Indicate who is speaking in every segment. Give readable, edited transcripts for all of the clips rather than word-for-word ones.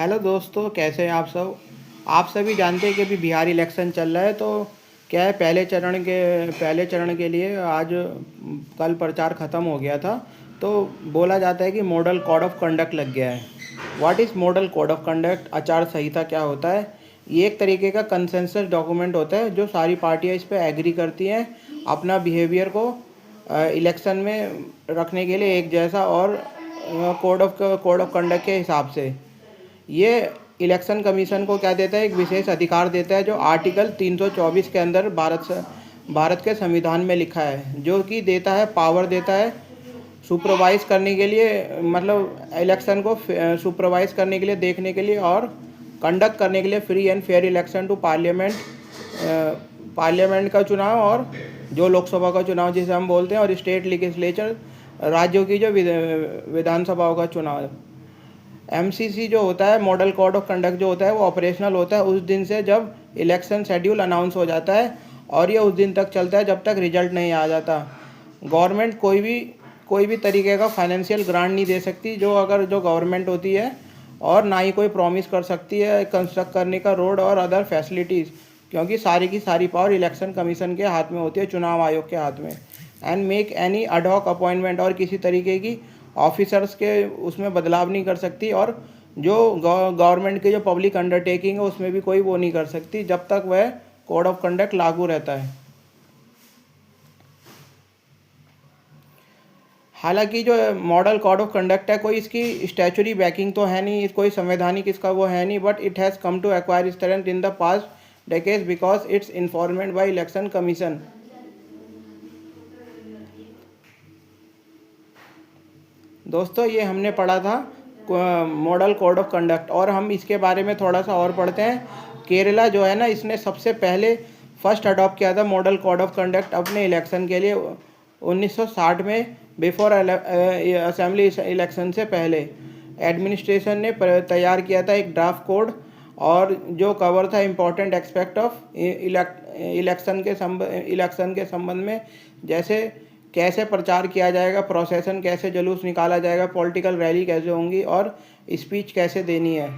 Speaker 1: Hello दोस्तों, कैसे हैं आप सब। आप सभी जानते हैं कि अभी बिहार इलेक्शन चल रहा है। तो क्या है, पहले चरण के लिए आज कल प्रचार ख़त्म हो गया था। तो बोला जाता है कि मॉडल कोड ऑफ कंडक्ट लग गया है। What is model code of conduct, आचार संहिता क्या होता है। ये एक तरीके का कंसेंसस डॉक्यूमेंट होता है जो सारी पार्टियां इस पर एग्री करती हैं अपना बिहेवियर को इलेक्शन में रखने के लिए एक जैसा, और कोड ऑफ कंडक्ट के हिसाब से। ये इलेक्शन कमीशन को क्या देता है, एक विशेष अधिकार देता है जो आर्टिकल 324 के अंदर भारत के संविधान में लिखा है, जो कि देता है, पावर देता है सुपरवाइज करने के लिए, मतलब इलेक्शन को सुपरवाइज करने के लिए, देखने के लिए और कंडक्ट करने के लिए free and fair election to parliament का चुनाव, और जो लोकसभा का चुनाव जिसे हम बोलते हैं, और स्टेट लेजिस्लेचर राज्यों की जो विधानसभाओं का चुनाव। एमसीसी जो होता है, मॉडल कोड ऑफ कंडक्ट जो होता है, वो ऑपरेशनल होता है उस दिन से जब इलेक्शन शेड्यूल अनाउंस हो जाता है, और ये उस दिन तक चलता है जब तक रिजल्ट नहीं आ जाता। गवर्नमेंट कोई भी तरीके का फाइनेंशियल ग्रांट नहीं दे सकती, जो गवर्नमेंट होती है, और ना ही कोई प्रॉमिस कर सकती है कंस्ट्रक्ट करने का रोड और अदर फैसिलिटीज़, क्योंकि सारी की सारी पावर इलेक्शन कमीशन के हाथ में होती है, चुनाव आयोग के हाथ में। एंड मेक एनी अडहॉक अपॉइंटमेंट, और किसी तरीके की ऑफिसर्स के उसमें बदलाव नहीं कर सकती, और जो गवर्नमेंट की जो पब्लिक अंडरटेकिंग है उसमें भी कोई वो नहीं कर सकती जब तक वह कोड ऑफ कंडक्ट लागू रहता है। हालांकि जो मॉडल कोड ऑफ कंडक्ट है, कोई इसकी स्टैचुरी बैकिंग तो है नहीं, कोई संवैधानिक इसका वो है नहीं, but it has come to acquire strength in the past decades because it's informed by election commission. दोस्तों, ये हमने पढ़ा था मॉडल कोड ऑफ कंडक्ट, और हम इसके बारे में थोड़ा सा और पढ़ते हैं। केरला जो है ना, इसने सबसे पहले फर्स्ट अडॉप्ट किया था मॉडल कोड ऑफ कंडक्ट अपने इलेक्शन के लिए 1960 में, बिफोर असेंबली इलेक्शन से पहले। एडमिनिस्ट्रेशन ने तैयार किया था एक ड्राफ्ट कोड, और जो कवर था इम्पोर्टेंट एस्पेक्ट ऑफ इलेक्शन के संबंध में, जैसे कैसे प्रचार किया जाएगा, प्रोसेसन कैसे, जुलूस निकाला जाएगा, पॉलिटिकल रैली कैसे होंगी, और स्पीच कैसे देनी है।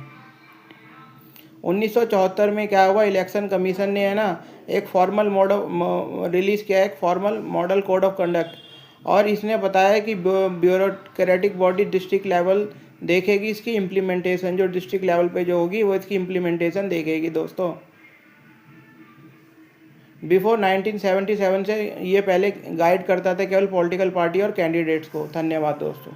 Speaker 1: 1974 में क्या हुआ, इलेक्शन कमीशन ने है ना एक फॉर्मल मॉडल रिलीज़ किया, एक formal model code of conduct, और इसने बताया कि ब्यूरोक्रेटिक बॉडी डिस्ट्रिक्ट लेवल देखेगी इसकी इम्प्लीमेंटेशन, जो डिस्ट्रिक्ट लेवल पे जो होगी वो इसकी इम्प्लीमेंटेशन देखेगी। दोस्तों, बिफोर 1977 से ये पहले गाइड करता था केवल पॉलिटिकल पार्टी और कैंडिडेट्स को। धन्यवाद दोस्तों।